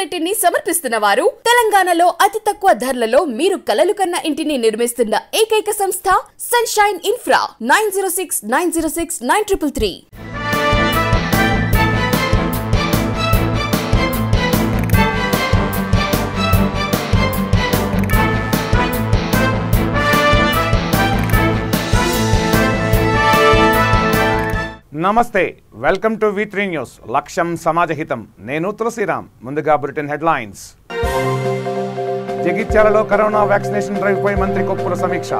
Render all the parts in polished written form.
ఆపర్చునిటీని సమర్పిస్తున్న వారు తెలంగాణలో అతి తక్కువ ధరలలో మీరు కలలు కన్న ఇంటిని నిర్మిస్తున్న ఏకైక సంస్థ సన్షైన్ ఇన్ఫ్రా 9069069333. నమస్తే, వెల్కమ్ టు V3 న్యూస్. లక్ష్యం సమాజహితం. నేను తులసిరామ్. ముందుగా బులెటిన్ హెడ్లైన్స్. జగిత్యాలలో కరోనా వ్యాక్సినేషన్ డ్రైవ్ పై మంత్రి కొప్పుల సమీక్ష.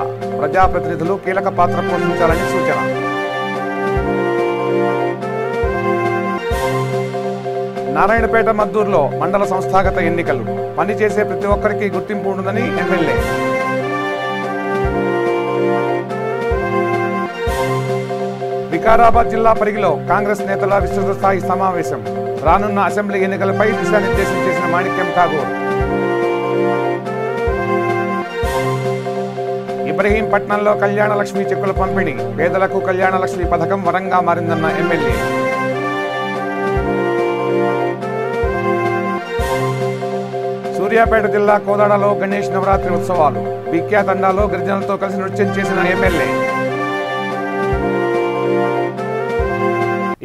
ప్రజాప్రతినిధులు కీలక పాత్ర పోషించాలని సూచన. నారాయణపేట మద్దూరులో మండల సంస్థాగత ఎన్నికలు. పనిచేసే ప్రతి ఒక్కరికి గుర్తింపు ఉంటుందని ఎమ్మెల్యే. వికారాబాద్ జిల్లా పరిగిలో కాంగ్రెస్ నేతల విస్తృత స్థాయి సమావేశం. రానున్న అసెంబ్లీ ఎన్నికలపై దిశానిర్దేశం చేసిన మాణిక్యం ఠాగూర్. ఇబ్రహీంపట్నంలో కళ్యాణ లక్ష్మి చెక్కుల పంపిణీ. పేదలకు కళ్యాణ లక్ష్మి పథకం వరంగా మారిందన్న ఎమ్మెల్యే. సూర్యాపేట జిల్లా కోదాడలో గణేష్ నవరాత్రి ఉత్సవాలు. బిక్యా తండాలో గిరిజనులతో కలిసి నృత్యం చేసిన ఎమ్మెల్యే.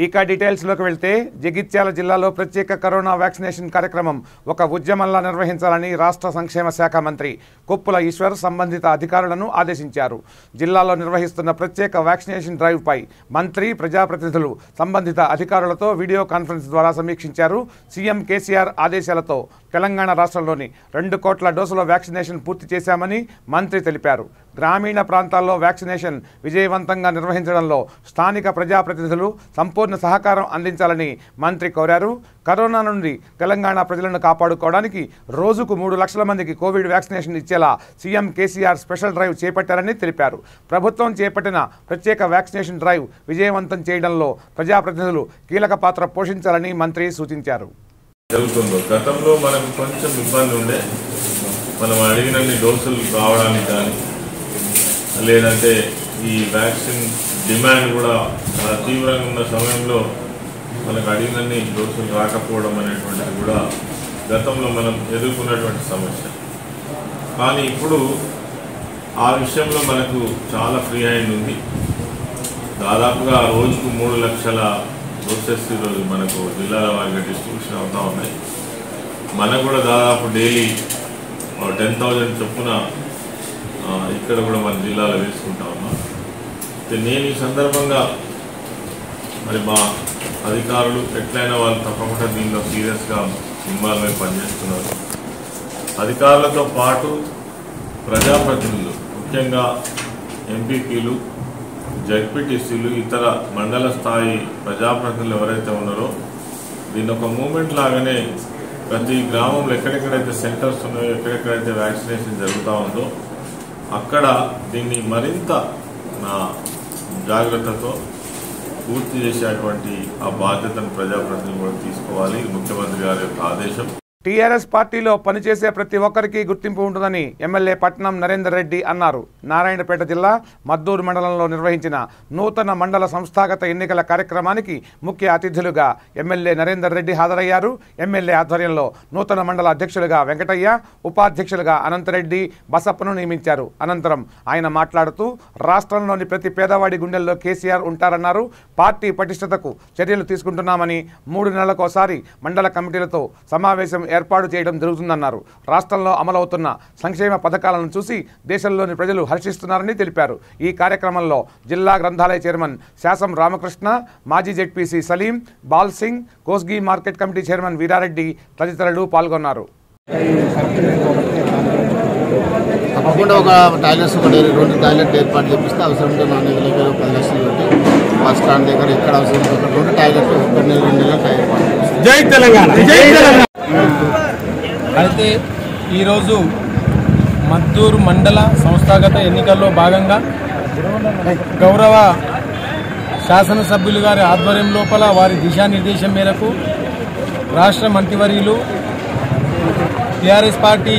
ఇక డీటెయిల్స్లోకి వెళ్తే, జగిత్యాల జిల్లాలో ప్రత్యేక కరోనా వ్యాక్సినేషన్ కార్యక్రమం ఒక ఉద్యమంలా నిర్వహించాలని రాష్ట్ర సంక్షేమ శాఖ మంత్రి కొప్పుల ఈశ్వర్ సంబంధిత అధికారులను ఆదేశించారు. జిల్లాలో నిర్వహిస్తున్న ప్రత్యేక వ్యాక్సినేషన్ డ్రైవ్ పై మంత్రి, ప్రజాప్రతినిధులు సంబంధిత అధికారులతో వీడియో కాన్ఫరెన్స్ ద్వారా సమీక్షించారు. సీఎం కేసీఆర్ ఆదేశాలతో తెలంగాణ రాష్ట్రంలోని 2 కోట్ల డోసుల వ్యాక్సినేషన్ పూర్తి చేశామని మంత్రి తెలిపారు. గ్రామీణ ప్రాంతాల్లో వ్యాక్సినేషన్ విజయవంతంగా నిర్వహించడంలో స్థానిక ప్రజాప్రతినిధులు సంపూర్ణ సహకారం అందించాలని మంత్రి కోరారు. కరోనా నుండి తెలంగాణ ప్రజలను కాపాడుకోవడానికి రోజుకు 3 లక్షల మందికి కోవిడ్ వ్యాక్సినేషన్ ఇచ్చేలా సీఎం కేసీఆర్ స్పెషల్ డ్రైవ్ చేపట్టారని తెలిపారు. ప్రభుత్వం చేపట్టిన ప్రత్యేక వ్యాక్సినేషన్ డ్రైవ్ విజయవంతం చేయడంలో ప్రజాప్రతినిధులు కీలక పాత్ర పోషించాలని మంత్రి సూచించారు. గతంలో మనకు కొంచెం ఇబ్బంది ఉండే, మనం అడిగినన్ని డోసులు రావడానికి కానీ, లేదంటే ఈ వ్యాక్సిన్ డిమాండ్ కూడా చాలా తీవ్రంగా ఉన్న సమయంలో మనకు అడిగినన్ని డోసులు రాకపోవడం అనేటువంటిది కూడా గతంలో మనం ఎదుర్కొన్నటువంటి సమస్య. కానీ ఇప్పుడు ఆ విషయంలో మనకు చాలా ఫ్రీ హ్యాండ్ ఉంది. దాదాపుగా రోజుకు 3 లక్షల డోసెస్ ఈరోజు మనకు జిల్లాల వారిగా డిస్ట్రిబ్యూషన్ అవుతూ ఉన్నాయి. మనకు కూడా దాదాపు డైలీ 10,000 చొప్పున ఇక్కడ కూడా మన జిల్లాలో వేసుకుంటా ఉన్నాం. నేను ఈ సందర్భంగా మరి మా అధికారులు ఎట్లయినా వాళ్ళు తప్పకుండా దీనిలో సీరియస్గా ఇన్వాల్వ్ అయి పనిచేస్తున్నారు. అధికారులతో పాటు ప్రజాప్రతినిధులు, ముఖ్యంగా ఎంపీపీలు, జడ్పీటీసీలు, ఇతర మండల స్థాయి ప్రజాప్రతినిధులు ఎవరైతే ఉన్నారో దీన్ని ఒక మూమెంట్ లాగానే ప్రతి గ్రామంలో ఎక్కడెక్కడైతే సెంటర్స్ ఉన్నాయో, ఎక్కడెక్కడైతే వ్యాక్సినేషన్ జరుగుతూ ఉందో అక్కడ దీన్ని మరింత జాగ్రత్తతో పూర్తి చేసేటువంటి ఆ బాధ్యతను ప్రజాప్రతినిధులు కూడా తీసుకోవాలి. ముఖ్యమంత్రి గారి యొక్క ఆదేశం. టీఆర్ఎస్ పార్టీలో పనిచేసే ప్రతి ఒక్కరికి గుర్తింపు ఉంటుందని ఎమ్మెల్యే పట్నం నరేందర్ రెడ్డి అన్నారు. నారాయణపేట జిల్లా మద్దూరు మండలంలో నిర్వహించిన నూతన మండల సంస్థాగత ఎన్నికల కార్యక్రమానికి ముఖ్య అతిథులుగా ఎమ్మెల్యే నరేందర్ రెడ్డి హాజరయ్యారు. ఎమ్మెల్యే ఆధ్వర్యంలో నూతన మండల అధ్యక్షులుగా వెంకటయ్య, ఉపాధ్యక్షులుగా అనంతరెడ్డి, బసప్పను నియమించారు. అనంతరం ఆయన మాట్లాడుతూ రాష్ట్రంలోని ప్రతి పేదవాడి గుండెల్లో కేసీఆర్ ఉంటారన్నారు. పార్టీ పటిష్టతకు చర్యలు తీసుకుంటున్నామని 3 నెలలకోసారి మండల కమిటీలతో సమావేశం ఏర్పాటు చేయడం జరుగుతుందన్నారు. రాష్ట్రంలో అమలవుతున్న సంక్షేమ పథకాలను చూసి దేశంలోని ప్రజలు హర్షిస్తున్నారని తెలిపారు. ఈ కార్యక్రమంలో జిల్లా గ్రంథాలయ చైర్మన్ శాసం రామకృష్ణ, మాజీ ZPC Saleem, Bal Singh, Kosgi market committee chairman Veerareddy తదితరులు పాల్గొన్నారు. తప్పకుండా ఒక టాయిలెట్స్, ఒక 2 టాయిలెట్ ఏర్పాటు చేపిస్తే అవసరం 4 నెలల 10 లక్షలు పెట్టి బస్ స్టాండ్ దగ్గర ఎక్కడ అవసరం 2 టాయిలెట్లు 2 నెలలకు ఏర్పాటు. జై తెలంగాణ, జై తెలంగాణ. అయితే ఈరోజు మద్దూరు మండల సంస్థాగత ఎన్నికల్లో భాగంగా గౌరవ శాసనసభ్యులు గారి ఆధ్వర్యం లోపల వారి దిశానిర్దేశం మేరకు రాష్ట్ర మంత్రివర్యులు TRS party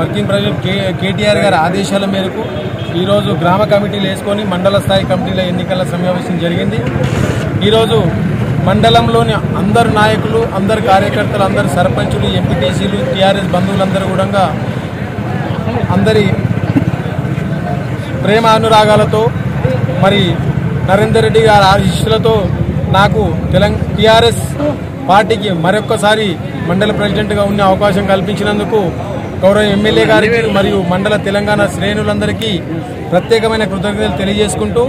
working president KTR గారి ఆదేశాల మేరకు ఈరోజు గ్రామ కమిటీలు వేసుకొని మండల స్థాయి కమిటీల ఎన్నికల సమావేశం జరిగింది. ఈరోజు మండలంలోని అందరు నాయకులు, అందరు కార్యకర్తలు, అందరు సర్పంచులు, ఎంపీటీసీలు, టీఆర్ఎస్ బంధువులందరూ కూడా అందరి ప్రేమ అనురాగాలతో మరి నరేందర్ రెడ్డి గారి ఆశీస్సులతో నాకు టీఆర్ఎస్ పార్టీకి మరొక్కసారి మండల ప్రెసిడెంట్గా ఉండే అవకాశం కల్పించినందుకు గౌరవ ఎమ్మెల్యే గారికి మరియు మండల తెలంగాణ శ్రేణులందరికీ ప్రత్యేకమైన కృతజ్ఞతలు తెలియజేసుకుంటూ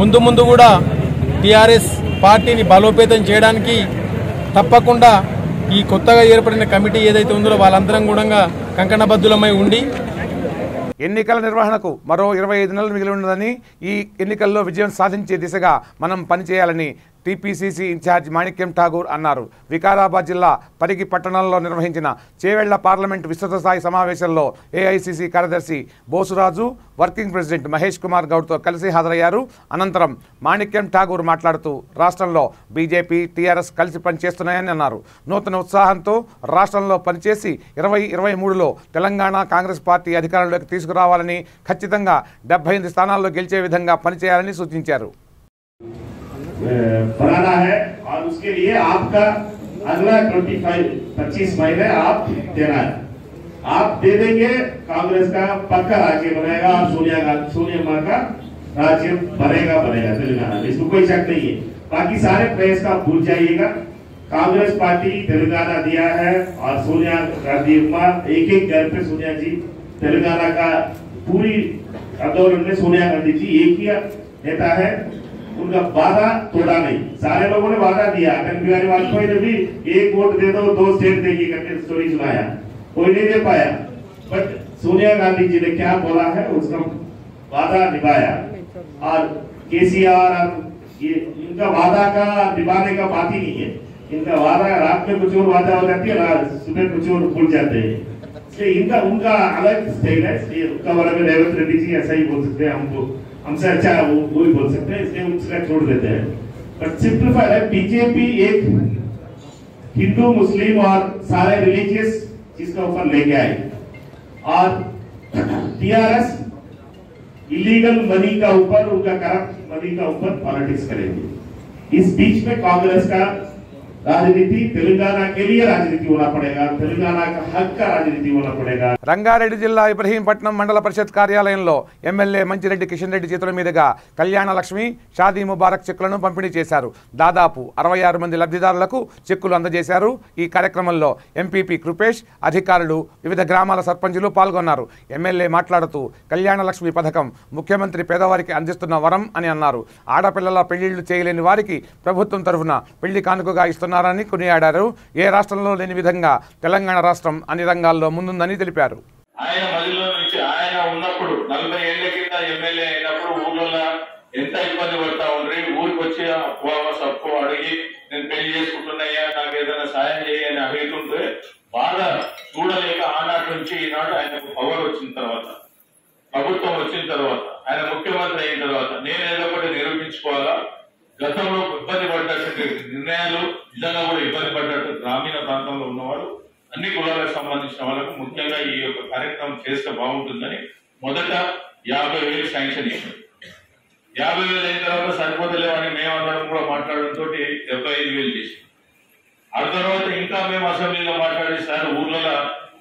ముందు కూడా టీఆర్ఎస్ పార్టీని బలోపేతం చేయడానికి తప్పకుండా ఈ కొత్తగా ఏర్పడిన కమిటీ ఏదైతే ఉందో వాళ్ళందరం కూడా కంకణబద్ధులమై ఉండి ఎన్నికల నిర్వహణకు మరో 25 నెలలు మిగిలి ఉన్నదని, ఈ ఎన్నికల్లో విజయం సాధించే దిశగా మనం పనిచేయాలని టీపీసీసీ ఇన్ఛార్జ్ మాణిక్యం ఠాగూర్ అన్నారు. వికారాబాద్ జిల్లా పరిగి పట్టణంలో నిర్వహించిన చేవెళ్ల పార్లమెంటు విస్తృత స్థాయి సమావేశంలో ఏఐసీసీ కార్యదర్శి బోసురాజు, వర్కింగ్ ప్రెసిడెంట్ మహేష్ కుమార్ గౌడ్తో కలిసి హాజరయ్యారు. అనంతరం మాణిక్యం ఠాగూర్ మాట్లాడుతూ రాష్ట్రంలో బీజేపీ, టీఆర్ఎస్ కలిసి పనిచేస్తున్నాయని అన్నారు. నూతన ఉత్సాహంతో రాష్ట్రంలో పనిచేసి 2023లో తెలంగాణ కాంగ్రెస్ పార్టీ అధికారంలోకి తీసుకురావాలని, ఖచ్చితంగా 78 స్థానాల్లో గెలిచే విధంగా పనిచేయాలని సూచించారు. बनाना है और उसके लिए आपका अगला 25 महीने आप देना है. आप दे देंगे, कांग्रेस का पक्का राज्य बनेगा और सोनिया मां का राज्य बनेगा तेलंगाना में, इसको कोई शक नहीं है. बाकी सारे प्रयास का भूल जाइएगा. कांग्रेस पार्टी तेलंगाना दिया है और सोनिया गांधी अम्मा एक घर पे सोनिया जी तेलंगाना का पूरी आंदोलन में सोनिया गांधी जी एक ही नेता है. उनका वादा तोड़ा नहीं. सारे लोगों ने वादा दिया, अटल बिहारी वाजपेयी ने भी 1 वोट दे दो 2 स्टेट देगी करके स्टोरी सुनाया, कोई नहीं दे पाया. बट सोनिया गांधी जी ने क्या बोला है उसका वादा निभाया. और केसीआर और ये इनका वादा का निभाने का बात ही नहीं है. इनका वादा रात में कुछ और वादा हो जाती है, सुबह कुछ और भूल जाते हैं. इनका उनका अलग स्टाइल है. उनका बारे में रेवंत रेड्डी जी ऐसा ही बोल सकते हैं, हमसे अच्छा वो ही बोल सकते हैं, इसलिए उसका छोड़ देते हैं. बट सिंपलीफाई है, बीजेपी एक हिंदू, मुस्लिम और सारे रिलीजियस चीज का ऊपर लेके आए और टीआरएस इलीगल मनी का ऊपर, उनका करप्ट मनी का ऊपर पॉलिटिक्स करेंगे. इस बीच में कांग्रेस का राजनीति, तेलंगाना के लिए राजनीति होना पड़ेगा, तेलंगाना का हक का राजनीति होना पड़ेगा. రంగారెడ్డి జిల్లా ఇబ్రహీంపట్నం మండల పరిషత్ కార్యాలయంలో ఎమ్మెల్యే మంచిరెడ్డి కిషన్ రెడ్డి చేతుల మీదుగా కళ్యాణ లక్ష్మి, షాదీ ముబారక్ చెక్కులను పంపిణీ చేశారు. దాదాపు 66 మంది లబ్ధిదారులకు చెక్కులు అందజేశారు. ఈ కార్యక్రమంలో ఎంపీపీ కృపేష్, అధికారులు, వివిధ గ్రామాల సర్పంచులు పాల్గొన్నారు. ఎమ్మెల్యే మాట్లాడుతూ కళ్యాణ లక్ష్మి పథకం ముఖ్యమంత్రి పేదవారికి అందిస్తున్న వరం అని అన్నారు. ఆడపిల్లల పెళ్లిళ్లు చేయలేని వారికి ప్రభుత్వం తరఫున పెళ్లి కానుకగా ఇస్తున్నారని కొనియాడారు. ఏ రాష్ట్రంలో లేని విధంగా తెలంగాణ రాష్ట్రం అన్ని రంగాల్లో ముందుందని తెలిపారు. ఆయన మధ్యలో నుంచి ఆయన ఉన్నప్పుడు 40 ఏళ్ల కింద ఎమ్మెల్యే అయినప్పుడు ఊళ్ళో ఎంత ఇబ్బంది పడతా ఉండ్రి. ఊరికి వచ్చి సప్పు అడిగి నేను పెళ్లి చేసుకుంటున్నాయా, నాకు ఏదైనా సాయం చేయని అడుగుతుంటే బాధ చూడలేక ఆనాటి నుంచి ఈనాడు ఆయనకు పవర్ వచ్చిన తర్వాత, ప్రభుత్వం వచ్చిన తర్వాత, ఆయన ముఖ్యమంత్రి అయిన తర్వాత నేను ఏదో ఒకటి నిరూపించుకోవాలా. గతంలో ఇబ్బంది పడ్డటువంటి నిర్ణయాలు నిజంగా కూడా ఇబ్బంది పడ్డట్టు గ్రామీణ ప్రాంతంలో ఉన్నవాడు, అన్ని కులాలకు సంబంధించిన వాళ్ళకు ముఖ్యంగా ఈ యొక్క కార్యక్రమం చేస్తే బాగుంటుందని మొదట 50,000 శాంక్షన్ ఇచ్చారు. 50,000 అయిన తర్వాత సరిపోతలేవని మేమందరం కూడా మాట్లాడడంతో 75,000 చేసి, ఆ తర్వాత ఇంకా మేము అసెంబ్లీలో మాట్లాడి సార్ ఊర్లలో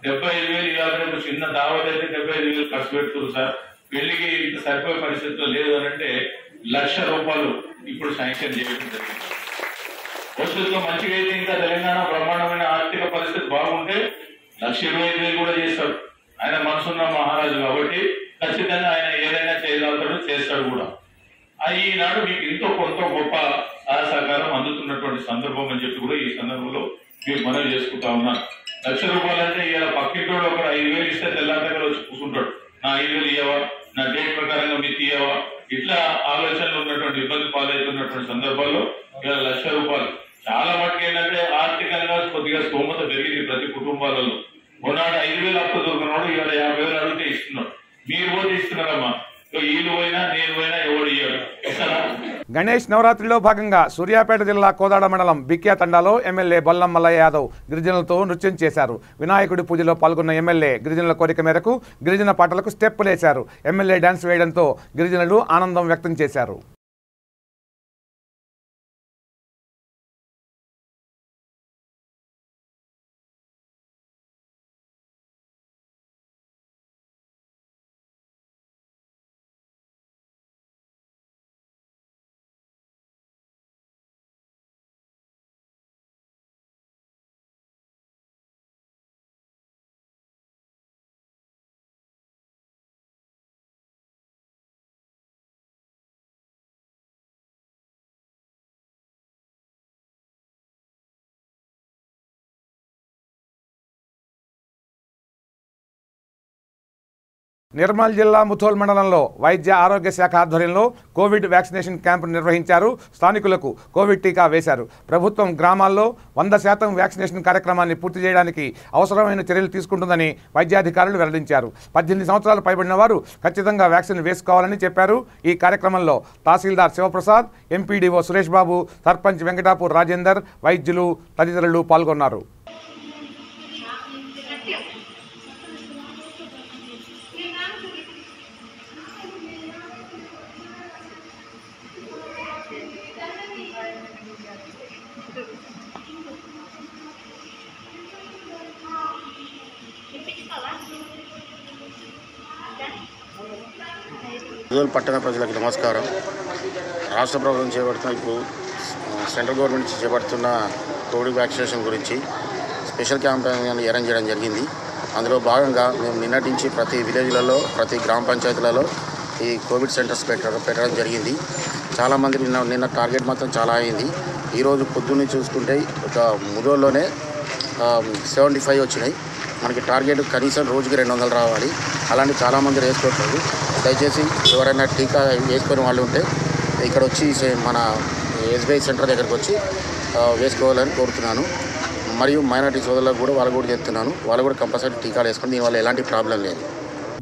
75,000 ఇవ్వాలంటే చిన్న దావత్ అయితే 75,000 ఖర్చు పెడుతున్నారు సార్, పెళ్లికి ఇంత సరిపోయే పరిస్థితిలో లేదు అని అంటే ₹1,00,000 ఇప్పుడు శాంక్షన్ చేయడం జరిగింది. భవిష్యత్తులో మంచిగా అయితే ఇంకా తెలంగాణ బ్రహ్మాండమైన ఆర్థిక పరిస్థితి బాగుంటే 1,25,000 కూడా చేస్తాడు. ఆయన మనసున్న మహారాజు కాబట్టి ఖచ్చితంగా ఆయన ఏదైనా చేయగలుగుతాడు, చేస్తాడు కూడా. ఈనాడు మీకు ఎంతో కొంత గొప్ప సహకారం అందుతున్నటువంటి సందర్భం అని చెప్పి కూడా ఈ సందర్భంలో మీరు మనవి చేసుకుంటా ఉన్నాను. ₹1,00,000 అంటే ఇలా పక్కింటోడు ఒక 5,000 ఇస్తే తెల్లారిగా వచ్చి కూర్చుంటాడు, నా 5,000 ఇవ్వవా, నా డేట్ ప్రకారంగా మీకు ఇవ్వవా, ఇట్లా ఆలోచనలు ఉన్నటువంటి ఇబ్బంది పాలవుతున్నటువంటి సందర్భాల్లో ఇలా ₹1,00,000 చాలా మటుకు ఏంటంటే ఆర్థికంగా కొద్దిగా స్తోమత పెరిగింది ప్రతి కుటుంబాలలో. కొన్నాడు 5,000 అప్పు దొరికినాడు, ఇవాళ 50,000 అడిగితే ఇస్తున్నాడు. మీరు పోతే ఇస్తున్నారమ్మా, వీళ్ళు పోయినా నేను పోయినా ఎవడు ఇయ్యాడు. గణేష్ నవరాత్రిలో భాగంగా సూర్యాపేట జిల్లా కోదాడ మండలం బిక్యా తండాలో ఎమ్మెల్యే బొల్లం మల్లయ్య యాదవ్ గిరిజనులతో నృత్యం చేశారు. వినాయకుడి పూజలో పాల్గొన్న ఎమ్మెల్యే గిరిజనుల కోరిక మేరకు గిరిజన పాటలకు స్టెప్పులేశారు. ఎమ్మెల్యే డాన్స్ వేయడంతో గిరిజనులు ఆనందం వ్యక్తం చేశారు. నిర్మల్ జిల్లా ముథోల్ మండలంలో వైద్య ఆరోగ్య శాఖ ఆధ్వర్యంలో కోవిడ్ వ్యాక్సినేషన్ క్యాంపు నిర్వహించారు. స్థానికులకు కోవిడ్ టీకా వేశారు. ప్రభుత్వం గ్రామాల్లో 100% వ్యాక్సినేషన్ కార్యక్రమాన్ని పూర్తి చేయడానికి అవసరమైన చర్యలు తీసుకుంటుందని వైద్యాధికారులు వెల్లడించారు. 18 సంవత్సరాలు పైబడిన వారు ఖచ్చితంగా వ్యాక్సిన్ వేసుకోవాలని చెప్పారు. ఈ కార్యక్రమంలో తహసీల్దార్ శివప్రసాద్, ఎంపీడీఓ సురేష్ బాబు, సర్పంచ్ వెంకటాపూర్ రాజేందర్, వైద్యులు తదితరులు పాల్గొన్నారు. పట్టణ ప్రజలకు నమస్కారం. రాష్ట్ర ప్రభుత్వం చేపడుతున్న ఇప్పుడు సెంట్రల్ గవర్నమెంట్ చేపడుతున్న కోవిడ్ వ్యాక్సినేషన్ గురించి స్పెషల్ క్యాంపెయిన్ అరేంజ్ చేయడం జరిగింది. అందులో భాగంగా మేము నిన్నటి నుంచి ప్రతి విలేజ్లలో, ప్రతి గ్రామ పంచాయతీలలో ఈ కోవిడ్ సెంటర్స్ పెట్టడం జరిగింది. చాలామంది నిన్న టార్గెట్ మాత్రం చాలా అయింది. ఈరోజు పొద్దున్నే చూసుకుంటే ఒక ముదోల్లోనే 75 వచ్చినాయి. మనకి టార్గెట్ కనీసం రోజుకి 200 రావాలి. అలాంటి చాలామంది వేసుకోవట్లేదు. దయచేసి ఎవరైనా టీకా వేసుకునే వాళ్ళు ఉంటే ఇక్కడ వచ్చి మన ఎస్బీఐ సెంటర్ దగ్గరకు వచ్చి వేసుకోవాలని కోరుతున్నాను. మరియు మైనారిటీ సోదరులకు కూడా వాళ్ళు కూడా చెప్తున్నాను, వాళ్ళు కూడా కంపల్సరీ టీకాలు వేసుకొని దీనివల్ల ఎలాంటి ప్రాబ్లం లేదు.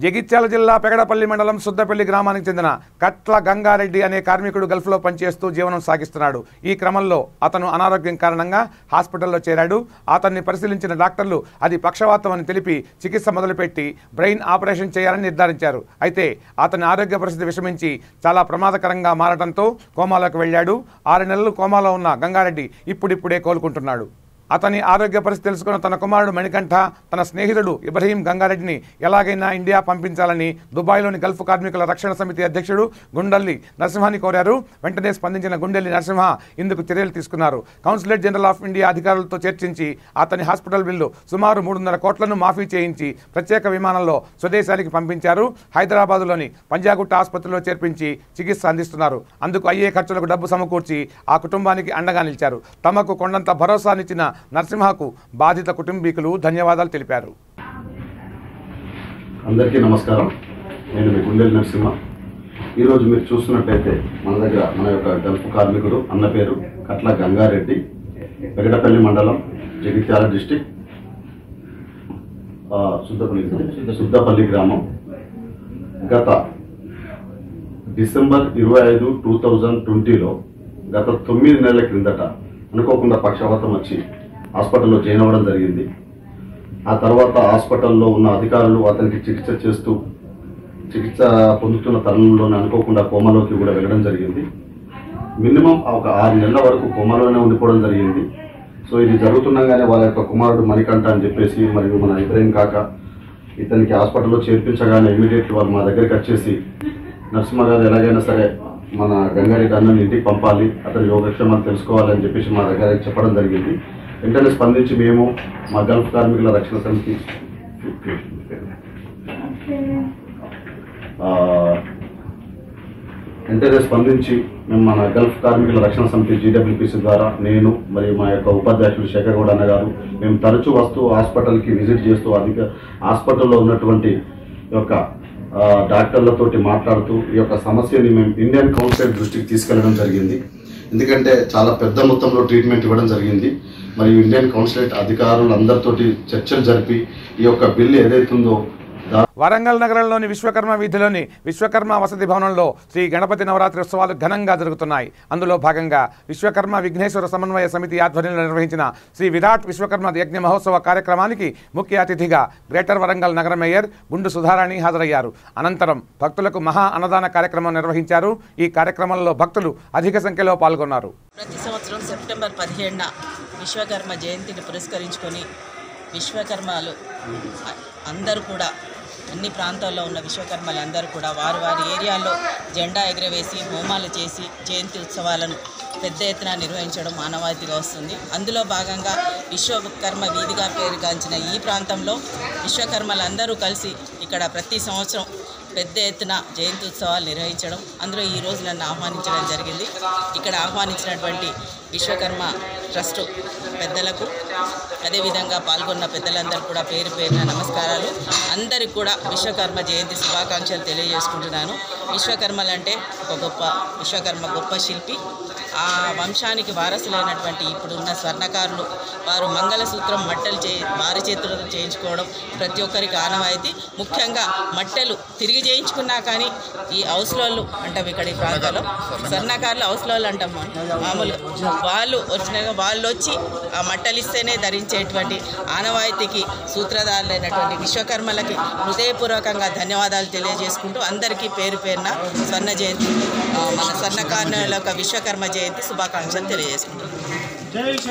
జగిత్యాల జిల్లా పెగడపల్లి మండలం సుద్దపల్లి గ్రామానికి చెందిన కట్ల గంగారెడ్డి అనే కార్మికుడు గల్ఫ్లో పనిచేస్తూ జీవనం సాగిస్తున్నాడు. ఈ క్రమంలో అతను అనారోగ్యం కారణంగా హాస్పిటల్లో చేరాడు. అతన్ని పరిశీలించిన డాక్టర్లు అది పక్షవాతం అని తెలిపి చికిత్స మొదలుపెట్టి బ్రెయిన్ ఆపరేషన్ చేయాలని నిర్ధారించారు. అయితే అతని ఆరోగ్య పరిస్థితి విషమించి చాలా ప్రమాదకరంగా మారడంతో కోమాలోకి వెళ్ళాడు. 6 నెలలు కోమాలో ఉన్న గంగారెడ్డి ఇప్పుడిప్పుడే కోలుకుంటున్నాడు. అతని ఆరోగ్య పరిస్థితి తెలుసుకున్న తన కుమారుడు మణికంఠ తన స్నేహితుడు ఇబ్రహీం గంగారెడ్డిని ఎలాగైనా ఇండియా పంపించాలని దుబాయ్లోని గల్ఫ్ కార్మికుల రక్షణ సమితి అధ్యక్షుడు గుండెల్లి నరసింహాని కోరారు. వెంటనే స్పందించిన గుండెల్లి నరసింహ ఇందుకు చర్యలు తీసుకున్నారు. కౌన్సిలేట్ జనరల్ ఆఫ్ ఇండియా అధికారులతో చర్చించి అతని హాస్పిటల్ బిల్లు సుమారు 300 కోట్లను మాఫీ చేయించి ప్రత్యేక విమానంలో స్వదేశానికి పంపించారు. హైదరాబాదులోని పంజాగుట్ట ఆసుపత్రిలో చేర్పించి చికిత్స అందిస్తున్నారు. అందుకు అయ్యే ఖర్చులకు డబ్బు సమకూర్చి ఆ కుటుంబానికి అండగా నిలిచారు. తమకు కొండంత భరోసానిచ్చిన నరసింహకు బాధిత కుటుంబీకులు ధన్యవాదాలు తెలిపారు. అందరికీ నమస్కారం. నేను మీ గుండెల్లి నరసింహ. ఈరోజు మీరు చూస్తున్నట్టయితే మన దగ్గర మన యొక్క గల్ఫ్ కార్మికుడు అన్న పేరు కట్ల గంగారెడ్డి, పెగడపల్లి మండలం, జగిత్యాల డిస్టిక్, సుద్దపల్లి గ్రామం. గత డిసెంబర్ 25, 2020లో గత 9 నెలల క్రిందట అనుకోకుండా పక్షవాతం వచ్చి హాస్పిటల్లో జాయిన్ అవ్వడం జరిగింది. ఆ తర్వాత హాస్పిటల్లో ఉన్న అధికారులు అతనికి చికిత్స పొందుతున్న తరుణంలోనే అనుకోకుండా కోమాలోకి కూడా వెళ్ళడం జరిగింది. మినిమం ఒక 6 నెలల వరకు కోమాలోనే ఉండిపోవడం జరిగింది. సో ఇది జరుగుతుండగానే వాళ్ళ యొక్క కుమారుడు మణికంఠ అని చెప్పేసి మరియు మన ఇబ్రహీం కాక ఇతనికి హాస్పిటల్లో చేర్పించగానే ఇమీడియట్లీ వాళ్ళు మా దగ్గరికి వచ్చేసి నరసింహ గారు ఎలాగైనా సరే మన గంగారెడ్డి అన్నని ఇంటికి పంపాలి, అతని యోగక్షేమాలు తెలుసుకోవాలని చెప్పేసి మా దగ్గర చెప్పడం జరిగింది. వెంటనే స్పందించి మేము మా గల్ఫ్ కార్మికుల రక్షణ సమితి మేము మన గల్ఫ్ కార్మికుల రక్షణ సమితి GWPC ద్వారా నేను మరియు మా యొక్క ఉపాధ్యక్షులు శేఖర్ గౌడ్ అన్న గారు మేము తరచూ వస్తూ హాస్పిటల్కి విజిట్ చేస్తూ హాస్పిటల్లో ఉన్నటువంటి యొక్క డాక్టర్లతోటి మాట్లాడుతూ ఈ యొక్క సమస్యని మేము ఇండియన్ కౌన్సిల్ దృష్టికి తీసుకెళ్లడం జరిగింది. ఎందుకంటే చాలా పెద్ద మొత్తంలో ట్రీట్మెంట్ ఇవ్వడం జరిగింది. మరియు ఇండియన్ కౌన్సిలేట్ అధికారులందరితోటి చర్చలు జరిపి ఈ యొక్క బిల్లు ఏదైతుందో వరంగల్ నగరంలోని విశ్వకర్మ వీధిలోని విశ్వకర్మ వసతి భవనంలో శ్రీ గణపతి నవరాత్రి ఉత్సవాలు ఘనంగా జరుగుతున్నాయి. అందులో భాగంగా విశ్వకర్మ విఘ్నేశ్వర సమన్వయ సమితి ఆధ్వర్యంలో నిర్వహించిన శ్రీ విరాట్ విశ్వకర్మ యజ్ఞ మహోత్సవ కార్యక్రమానికి ముఖ్య అతిథిగా గ్రేటర్ వరంగల్ నగర మేయర్ గుండు సుధారాణి హాజరయ్యారు. అనంతరం భక్తులకు మహా అన్నదాన కార్యక్రమం నిర్వహించారు. ఈ కార్యక్రమంలో భక్తులు అధిక సంఖ్యలో పాల్గొన్నారు. ప్రతి సంవత్సరం సెప్టెంబర్ 17న విశ్వకర్మ జయంతిని పురస్కరించుకొని విశ్వకర్మలు అందరూ కూడా అన్ని ప్రాంతాల్లో ఉన్న విశ్వకర్మలు అందరూ కూడా వారి ఏరియాల్లో జెండా ఎగరవేసి హోమాలు చేసి జయంతి ఉత్సవాలను పెద్ద ఎత్తున నిర్వహించడం ఆనవాయితీగా వస్తుంది. అందులో భాగంగా విశ్వకర్మ వీధిగా పేరుగాంచిన ఈ ప్రాంతంలో విశ్వకర్మలందరూ కలిసి ఇక్కడ ప్రతి సంవత్సరం పెద్ద ఎత్తున జయంతి ఉత్సవాలు నిర్వహించడం, అందులో ఈ రోజు నన్ను ఆహ్వానించడం జరిగింది. ఇక్కడ ఆహ్వానించినటువంటి విశ్వకర్మ ట్రస్ట్ పెద్దలకు అదేవిధంగా పాల్గొన్న పెద్దలందరూ కూడా పేరు పేరున నమస్కారాలు. అందరికీ కూడా విశ్వకర్మ జయంతి శుభాకాంక్షలు తెలియజేసుకుంటున్నాను. విశ్వకర్మలంటే విశ్వకర్మ గొప్ప శిల్పి. ఆ వంశానికి వారసులైనటువంటి ఇప్పుడున్న స్వర్ణకారులు వారు మంగళసూత్రం వారి చేతులతో చేయించుకోవడం ప్రతి ఒక్కరికి ఆనవాయితీ. ముఖ్యంగా మట్టెలు తిరిగి చేయించుకున్నా కానీ ఈ హౌస్లోళ్ళు అంటాం, ఇక్కడ ఈ ప్రాంతంలో స్వర్ణకారులు హౌస్లోళ్ళు అంటాం మామూలుగా. వాళ్ళు ఒరిజినల్గా వాళ్ళు వచ్చి ఆ మట్టెలు ఇస్తేనే ధరించేటువంటి ఆనవాయితీకి సూత్రధారులైనటువంటి విశ్వకర్మలకి హృదయపూర్వకంగా ధన్యవాదాలు తెలియజేసుకుంటూ అందరికీ పేరు పేరున మన స్వర్ణకారుల యొక్క విశ్వకర్మ జయంతి శుభాకాంక్షలు తెలియజేసుకుంటున్నాను.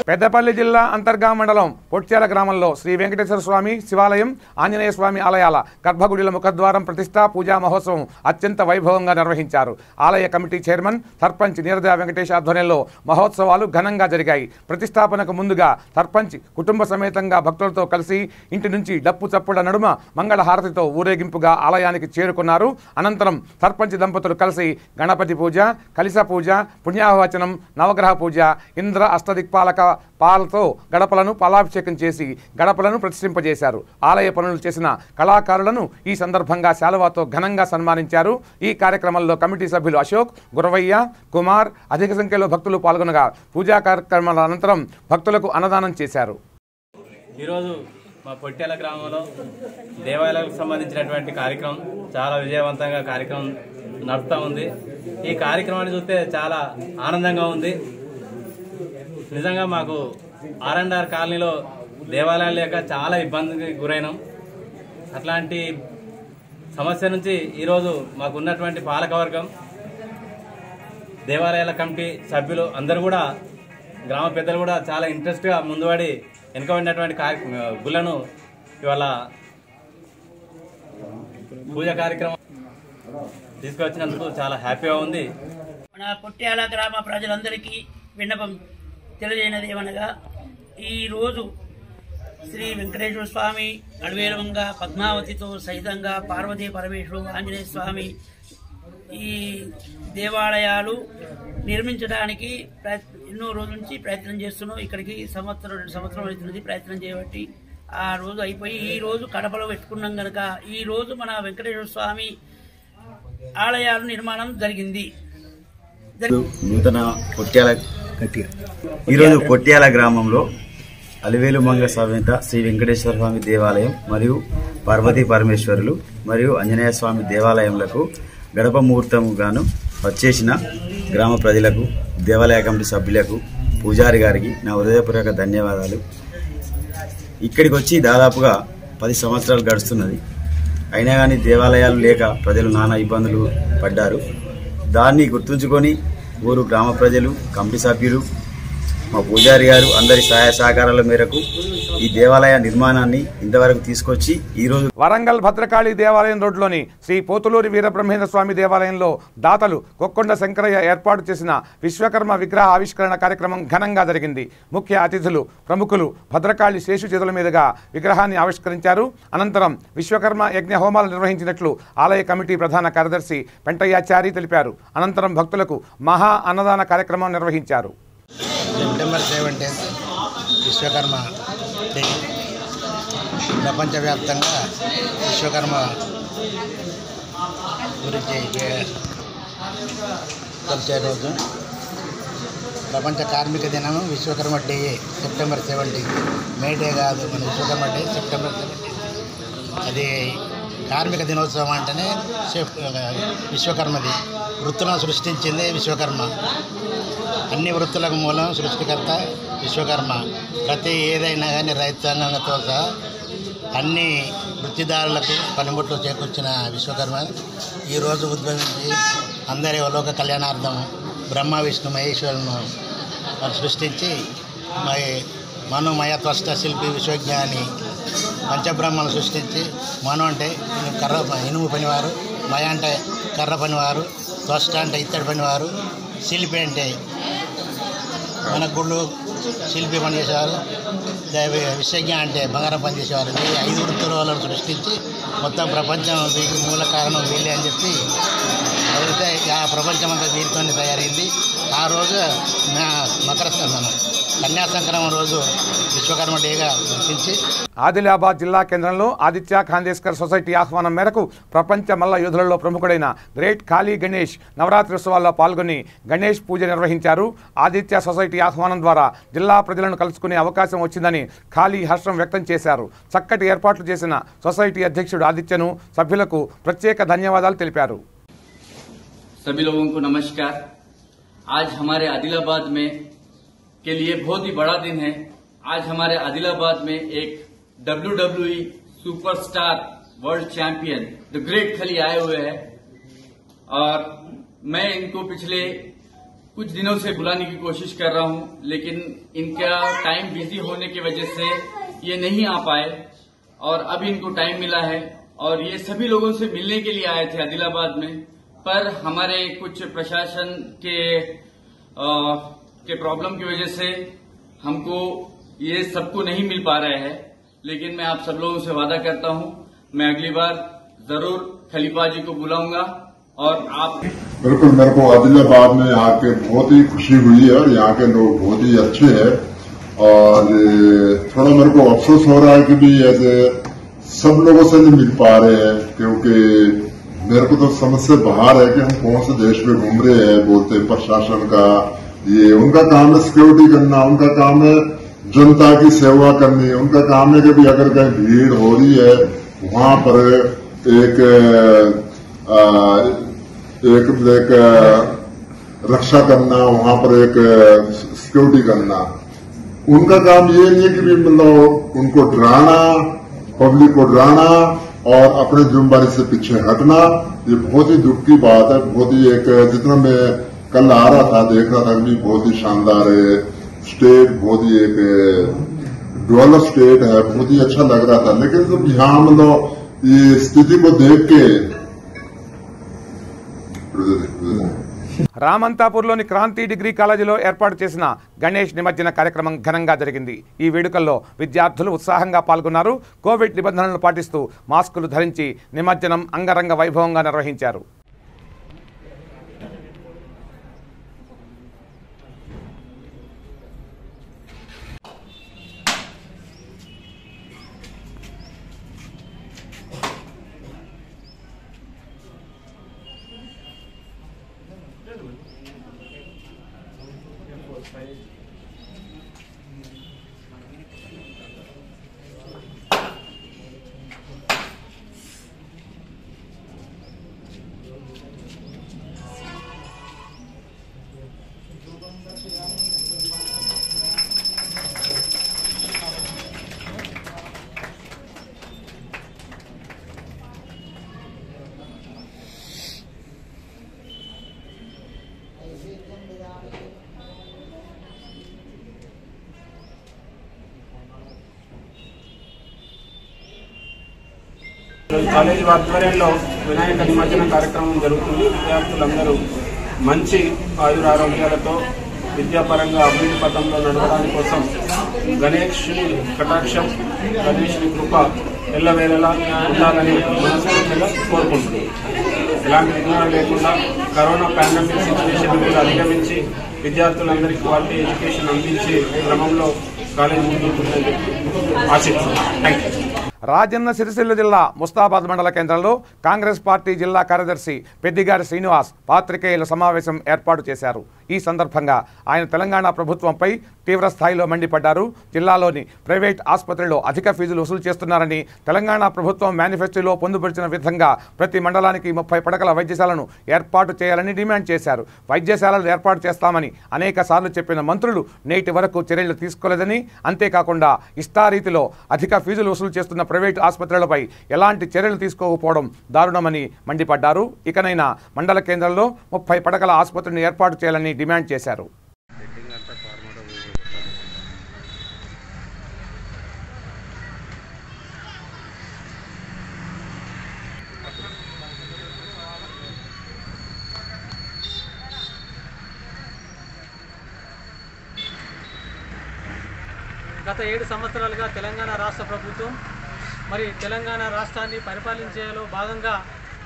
పెద్దపల్లి జిల్లా అంతర్గా మండలం పొట్యాల గ్రామంలో శ్రీ వెంకటేశ్వర స్వామి శివాలయం, ఆంజనేయ స్వామి ఆలయాల గర్భగుడిల ముఖద్వారం ప్రతిష్ఠా పూజా మహోత్సవం అత్యంత వైభవంగా నిర్వహించారు. ఆలయ కమిటీ చైర్మన్ సర్పంచ్ నీరద వెంకటేష్ ఆధ్వర్యంలో మహోత్సవాలు ఘనంగా జరిగాయి. ప్రతిష్టాపనకు ముందుగా సర్పంచ్ కుటుంబ సమేతంగా భక్తులతో కలిసి ఇంటి నుంచి డప్పు చప్పుల నడుమ మంగళహారతితో ఊరేగింపుగా ఆలయానికి చేరుకున్నారు. అనంతరం సర్పంచ్ దంపతులు కలిసి గణపతి పూజ, కలిస పూజ, పుణ్యాహవచనం, నవగ్రహ పూజ, ఇంద్ర అష్టదిక్పాలక పాలతో గడపలను పాలాభిషేకం చేసి గడపలను ప్రతిష్ఠింపజేశారు. ఆలయ పనులు చేసిన కళాకారులను ఈ సందర్భంగా శాలువాతో ఘనంగా సన్మానించారు. ఈ కార్యక్రమంలో కమిటీ సభ్యులు అశోక్, గురవయ్య, కుమార్ అధిక సంఖ్యలో భక్తులు పాల్గొనగా పూజా కార్యక్రమాల అనంతరం భక్తులకు అన్నదానం చేశారు. ఈరోజు మా పొట్యాల గ్రామంలో దేవాలయాలకు సంబంధించినటువంటి కార్యక్రమం చాలా విజయవంతంగా కార్యక్రమం నడుస్తూ ఉంది. ఈ కార్యక్రమాన్ని చూస్తే చాలా ఆనందంగా ఉంది. నిజంగా మాకు R&R కాలనీలో దేవాలయాలు లేక చాలా ఇబ్బందికి గురైనాం. అట్లాంటి సమస్య నుంచి ఈరోజు మాకున్నటువంటి పాలకవర్గం, దేవాలయాల కమిటీ సభ్యులు అందరూ కూడా, గ్రామ పెద్దలు కూడా చాలా ఇంట్రెస్ట్గా ముందుపడి వెనుకబడినటువంటి గుళ్ళను ఇవాళ పూజ కార్యక్రమం తీసుకొచ్చినందుకు చాలా హ్యాపీగా ఉంది. మన పొట్యాల గ్రామ ప్రజలందరికీ విన్నపం తెలియజేయనది ఏమనగా, ఈరోజు శ్రీ వెంకటేశ్వర స్వామి అడవేలంగా పద్మావతితో సహితంగా పార్వతీ పరమేశ్వరుడు, ఆంజనేయ స్వామి ఈ దేవాలయాలు నిర్మించడానికి ఎన్నో రోజుల నుంచి ప్రయత్నం చేస్తున్నాం. ఇక్కడికి 2 సంవత్సరం అవుతున్నది ప్రయత్నం చేయబట్టి. ఆ రోజు అయిపోయి ఈ రోజు కడపలో పెట్టుకున్నాం కనుక ఈ రోజు మన వెంకటేశ్వర స్వామి ఆలయాల నిర్మాణం జరిగింది. నూతన ఈరోజు పొట్యాల గ్రామంలో అలివేలు మంగ సమేత శ్రీ వెంకటేశ్వర స్వామి దేవాలయం మరియు పార్వతీ పరమేశ్వరులు మరియు ఆంజనేయ స్వామి దేవాలయంలకు గడప ముహూర్తము గాను వచ్చేసిన గ్రామ ప్రజలకు, దేవాలయ కమిటీ సభ్యులకు, పూజారి గారికి నా హృదయపూర్వక ధన్యవాదాలు. ఇక్కడికి వచ్చి దాదాపుగా 10 సంవత్సరాలు గడుస్తున్నది. అయినా కానీ దేవాలయాలు లేక ప్రజలు నానా ఇబ్బందులు పడ్డారు. దాన్ని గుర్తుంచుకొని ఊరు గ్రామ ప్రజలు, కమిటీ సభ్యులు, మా పూజారి గారు అందరి సహాయ సహకారాల మేరకు ఈ దేవాలయ నిర్మాణాన్ని ఇంతవరకు తీసుకొచ్చి ఈరోజు వరంగల్ భద్రకాళి దేవాలయం రోడ్లోని శ్రీ పోతులూరి వీరబ్రహ్మేంద్ర స్వామి దేవాలయంలో దాతలు కొక్కొండ శంకరయ్య ఏర్పాటు చేసిన విశ్వకర్మ విగ్రహ ఆవిష్కరణ కార్యక్రమం ఘనంగా జరిగింది. ముఖ్య అతిథులు, ప్రముఖులు భద్రకాళి శేషు చేతుల మీదుగా విగ్రహాన్ని ఆవిష్కరించారు. అనంతరం విశ్వకర్మ యజ్ఞ హోమాలు నిర్వహించినట్లు ఆలయ కమిటీ ప్రధాన కార్యదర్శి పెంటయ్యాచారి తెలిపారు. అనంతరం భక్తులకు మహా అన్నదాన కార్యక్రమం నిర్వహించారు. September 17 Vishwakarma day. ప్రపంచవ్యాప్తంగా విశ్వకర్మ గురించి తెలిసే రోజు ప్రపంచ కార్మిక దినం విశ్వకర్మ డే సెప్టెంబర్ 17. మే డే కాదు, మన విశ్వకర్మ డే సెప్టెంబర్ 17. అది కార్మిక దినోత్సవం అంటేనే విశ్వకర్మది. వృత్తులను సృష్టించింది విశ్వకర్మ. అన్ని వృత్తులకు మూలం సృష్టికర్త విశ్వకర్మ. ప్రతి ఏదైనా కానీ రైతాంగంతో సహా అన్ని వృత్తిదారులకు పనిముట్లు చేకూర్చిన విశ్వకర్మ ఈరోజు ఉద్భవించి అందరి లోక కళ్యాణార్థం బ్రహ్మ విష్ణు మహేశ్వరులను సృష్టించి మనుమయ త్వష్ట శిల్పి విశ్వజ్ఞాని పంచబ్రహ్మను సృష్టించి మను అంటే ఇనుము పనివారు, మయ అంటే కర్ర పనివారు, త్వష్ట అంటే ఇత్తడి పనివారు, శిల్పి అంటే మన గుళ్ళు శిల్పి పనిచేసేవారు, విశ్వజ్ఞ అంటే బంగారం పనిచేసేవారు. ఈ 5 వృత్తుల వాళ్ళను సృష్టించి మొత్తం ప్రపంచం వీరికి మూల కారణం వీళ్ళే అని చెప్పి అడిగితే ఆ ప్రపంచం అంతా వీరితో తయారైంది. ఆ రోజు మకర కన్యా సంక్రమణ రోజు విశ్వకర్మ డేగా గుర్తించి ఆదిలాబాద్ జిల్లా కేంద్రంలో ఆదిత్య ఖాందేస్కర్ సొసైటీ ఆహ్వానం మేరకు ప్రపంచ మల్ల యోధులలో ప్రముఖుడైన గ్రేట్ ఖాళీ గణేష్ నవరాత్రి ఉత్సవాల్లో పాల్గొని గణేష్ పూజ నిర్వహించారు. ఆదిత్య సొసైటీ ఆహ్వానం ద్వారా జిల్లా ప్రజలను కలుసుకునే అవకాశం వచ్చిందని ఖాళీ హర్షం వ్యక్తం చేశారు. చక్కటి ఏర్పాట్లు చేసిన సొసైటీ అధ్యక్షుడు ఆదిత్యను సభ్యులకు ప్రత్యేక ధన్యవాదాలు తెలిపారు. सभी लोगों को नमस्कार। आज हमारे आदिलाबाद में के लिए बहुत ही बड़ा दिन है। आज हमारे आदिलाबाद में एक WWE superstar world champion the great खली आए हुए हैं और मैं इनको पिछले कुछ दिनों से बुलाने की कोशिश कर रहा हूं, लेकिन इनका टाइम बिजी होने की वजह से ये नहीं आ पाए और अब इनको टाइम मिला है और ये सभी लोगों से मिलने के लिए आए थे आदिलाबाद में, पर हमारे कुछ प्रशासन के प्रॉब्लम की वजह से हमको ये सबको नहीं मिल पा रहे हैं। लेकिन मैं आप सब लोगों से वादा करता हूं, मैं अगली बार जरूर खलीफा जी को बुलाऊंगा और आप बिल्कुल। मेरे को आदिलाबाद में आके बहुत ही खुशी हुई है और यहाँ के लोग बहुत ही अच्छे हैं और थोड़ा मेरे को अफसोस हो रहा है कि भी ऐसे सब लोगों से नहीं मिल पा रहे हैं, क्योंकि मेरे को तो समझ से बाहर है कि हम कौन से देश में घूम रहे हैं। बोलते प्रशासन का ये उनका काम है सिक्योरिटी करना, उनका काम है जनता की सेवा करनी, उनका काम है कि भी अगर कहीं भीड़ हो रही है वहां पर एक रक्षा करना, वहां पर एक सिक्योरिटी करना। उनका काम ये नहीं है कि भी मतलब उनको डराना, पब्लिक को डराना और अपने जिम्मेदारी से पीछे हटना। ये बहुत ही दुख की बात है। बहुत ही एक जितना मैं कल आ रहा था देख रहा था कि बहुत ही शानदार है स्टेट, बहुत ही एक डेवलप स्टेट है, बहुत ही अच्छा लग रहा था। लेकिन जब यहाँ मतलब ये स्थिति को देख के రామంతాపూర్లోని క్రాంతి డిగ్రీ కాలేజీలో ఏర్పాటు చేసిన గణేష్ నిమజ్జన కార్యక్రమం ఘనంగా జరిగింది. ఈ వేడుకల్లో విద్యార్థులు ఉత్సాహంగా పాల్గొన్నారు. కోవిడ్ నిబంధనలను పాటిస్తూ మాస్కులు ధరించి నిమజ్జనం అంగరంగ వైభవంగా నిర్వహించారు. కాలేజీ ఆధ్వర్యంలో వినాయక నిమజ్జన కార్యక్రమం జరుగుతుంది. విద్యార్థులందరూ మంచి ఆయురారోగ్యాలతో విద్యాపరంగా అభివృద్ధి పథంలో నడవడానికి కోసం గణేష్ని కటాక్షం, గణేష్ని కృప ఎల్లవేళలా ఉండాలని మనస్ఫూర్తిగా కోరుకుంటున్నాం. ఎలాంటి విఘ్నాలు లేకుండా కరోనా పాండమిక్ సిచ్యువేషన్ కూడా అధిగమించి విద్యార్థులందరికీ క్వాలిటీ ఎడ్యుకేషన్ అందించే క్రమంలో కాలేజీ ముందుంటుందని చెప్పి ఆశిస్తున్నాం. Thank you. రాజన్న సిరిసిల్ల జిల్లా ముస్తాబాద్ మండల కేంద్రంలో కాంగ్రెస్ పార్టీ జిల్లా కార్యదర్శి పెద్దిగారి శ్రీనివాస్ పాత్రికేయుల సమావేశం ఏర్పాటు చేశారు. ఈ సందర్భంగా ఆయన తెలంగాణ ప్రభుత్వంపై తీవ్ర స్థాయిలో మండిపడ్డారు. జిల్లాలోని ప్రైవేట్ ఆసుపత్రిలో అధిక ఫీజులు వసూలు చేస్తున్నారని, తెలంగాణ ప్రభుత్వం మేనిఫెస్టోలో పొందుపరిచిన విధంగా ప్రతి మండలానికి 30 పడకల వైద్యశాలను ఏర్పాటు చేయాలని డిమాండ్ చేశారు. వైద్యశాలలు ఏర్పాటు చేస్తామని అనేక సార్లు చెప్పిన మంత్రులు నేటి వరకు చర్యలు తీసుకోలేదని, అంతేకాకుండా ఇష్టారీతిలో అధిక ఫీజులు వసూలు చేస్తున్న ప్రైవేటు ఆసుపత్రులపై ఎలాంటి చర్యలు తీసుకోకపోవడం దారుణమని మండిపడ్డారు. ఇకనైనా మండల కేంద్రంలో 30 పడకల ఆసుపత్రిని ఏర్పాటు చేయాలని డిమాండ్ చేశారు. గత 7 సంవత్సరాలుగా తెలంగాణ రాష్ట్ర ప్రభుత్వం మరి తెలంగాణ రాష్ట్రాన్ని పరిపాలించేలో భాగంగా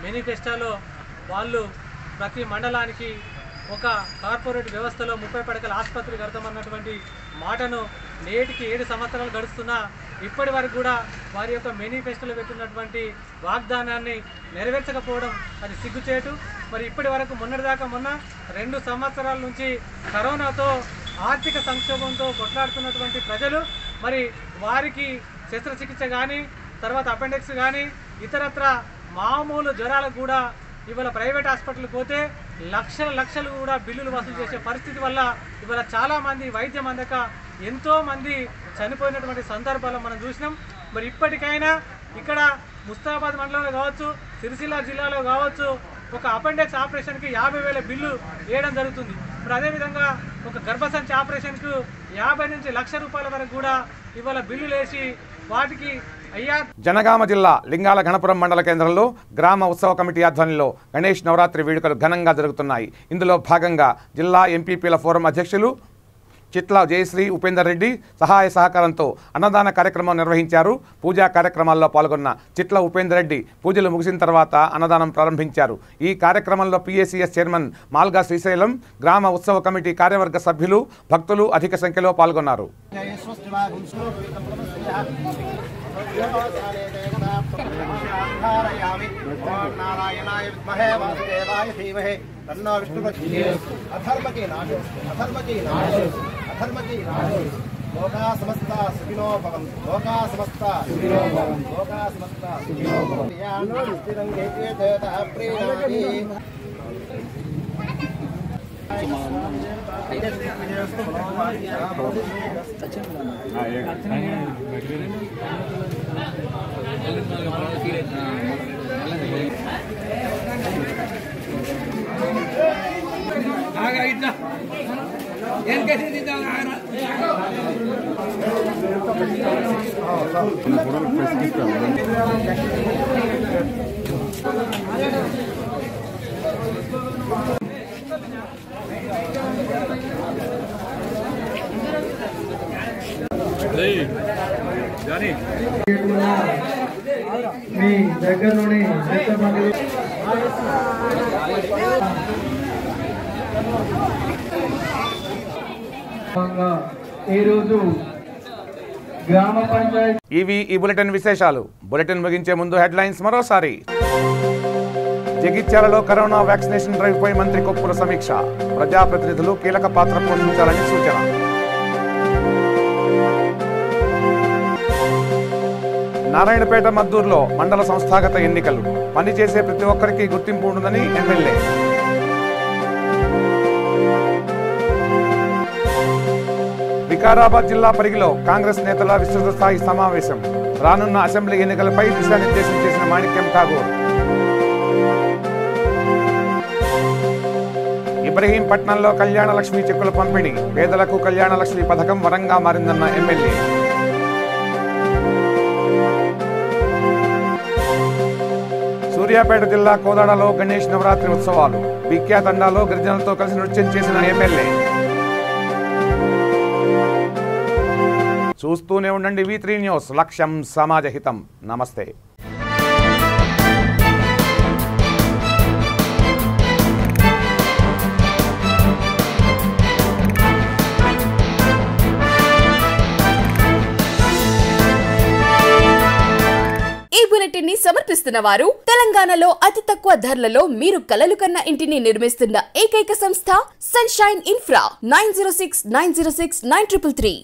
మేనిఫెస్టోలో వాళ్ళు ప్రతి మండలానికి ఒక కార్పొరేట్ వ్యవస్థలో 30 పడకల ఆసుపత్రి కడతామన్నటువంటి మాటను నేటికి 7 సంవత్సరాలు గడుస్తున్నా ఇప్పటి వరకు కూడా వారి యొక్క మేనిఫెస్టోలో పెట్టినటువంటి వాగ్దానాన్ని నెరవేర్చకపోవడం అది సిగ్గుచేటు. మరి ఇప్పటి వరకు మొన్నటిదాకా మొన్న 2 సంవత్సరాల నుంచి కరోనాతో ఆర్థిక సంక్షోభంతో కొట్లాడుతున్నటువంటి ప్రజలు మరి వారికి శస్త్రచికిత్స కానీ తర్వాత అపెండిక్స్ కానీ ఇతరత్ర మామూలు జ్వరాలకు కూడా ఇవాళ ప్రైవేట్ హాస్పిటల్కి పోతే లక్షలు కూడా బిల్లులు వసూలు చేసే పరిస్థితి వల్ల ఇవాళ చాలామంది వైద్యం అందక ఎంతోమంది చనిపోయినటువంటి సందర్భాలు మనం చూసినాం. మరి ఇప్పటికైనా ఇక్కడ ముస్తాబాద్ మండలంలో కావచ్చు, సిరిసిల్ల జిల్లాలో కావచ్చు, ఒక అపెండిక్స్ ఆపరేషన్కి 50,000 బిల్లు వేయడం జరుగుతుంది. మరి అదేవిధంగా ఒక గర్భసంచి ఆపరేషన్కు 50 నుంచి 1,00,000 రూపాయల వరకు కూడా ఇవాళ బిల్లులు వేసి వాటికి జనగామ జిల్లా లింగాల గణపురం మండల కేంద్రంలో గ్రామ ఉత్సవ కమిటీ ఆధ్వర్యంలో గణేష్ నవరాత్రి వేడుకలు ఘనంగా జరుగుతున్నాయి. ఇందులో భాగంగా జిల్లా ఎంపీపీల ఫోరం అధ్యక్షులు చిట్ల జయశ్రీ ఉపేందర్ రెడ్డి సహాయ సహకారంతో అన్నదాన కార్యక్రమం నిర్వహించారు. పూజా కార్యక్రమాల్లో పాల్గొన్న చిట్ల ఉపేందర్ రెడ్డి పూజలు ముగిసిన తర్వాత అన్నదానం ప్రారంభించారు. ఈ కార్యక్రమంలో PACS చైర్మన్ మాల్గా శ్రీశైలం, గ్రామ ఉత్సవ కమిటీ కార్యవర్గ సభ్యులు, భక్తులు అధిక సంఖ్యలో పాల్గొన్నారు. लोका समस्ता सुखिनो भवन्तु लोका समस्ता सुखिनो भवन्तु लोका समस्ता सुखिनो भवन्तु यानो स्थिरंगे देवता प्रेणानि మీ దగ్గరలోని ఈరోజు గ్రామ పంచాయతీ ఇవి ఈ బులెటిన్ విశేషాలు. బులెటిన్ ముగించే ముందు హెడ్లైన్స్ మరోసారి. జగిత్యాలలో కరోనా వ్యాక్సినేషన్ డ్రైవ్ పై మంత్రి కొప్పుల సమీక్ష. ప్రజాప్రతినిధులు కీలక పాత్ర పోషించాలని సూచన. నారాయణపేట మద్దూరులో మండల సంస్థాగత ఎన్నికలు. పనిచేసే ప్రతి ఒక్కరికి గుర్తింపు ఉంటుందని ఎమ్మెల్యే. వికారాబాద్ జిల్లా పరిగిలో కాంగ్రెస్ నేతల విస్తృత స్థాయి సమావేశం. రానున్న అసెంబ్లీ ఎన్నికలపై దిశానిర్దేశం చేసిన మాణిక్యం ఠాగూర్. ఇబ్రహీంపట్నంలో కళ్యాణ లక్ష్మి చెక్కుల పంపిణీ. పేదలకు కళ్యాణ లక్ష్మి పథకం వరంగా మారిందన్న ఎమ్మెల్యే. సూర్యాపేట జిల్లా కోదాడలో గణేష్ నవరాత్రి ఉత్సవాలు. బిక్యా తండాలో గిరిజనులతో కలిసి నృత్యం చేసిన ఎమ్మెల్యే. చూస్తూనే ఉండండి V3 న్యూస్. లక్ష్యం సమాజహితం. నమస్తే. ఈ బులెటిన్ ని సమర్పిస్తున్న వారు తెలంగాణలో అతి తక్కువ ధరలలో మీరు కలలు కన్న ఇంటిని నిర్మిస్తున్న ఏకైక సంస్థ సన్షైన్ ఇన్ఫ్రా. 9069069333.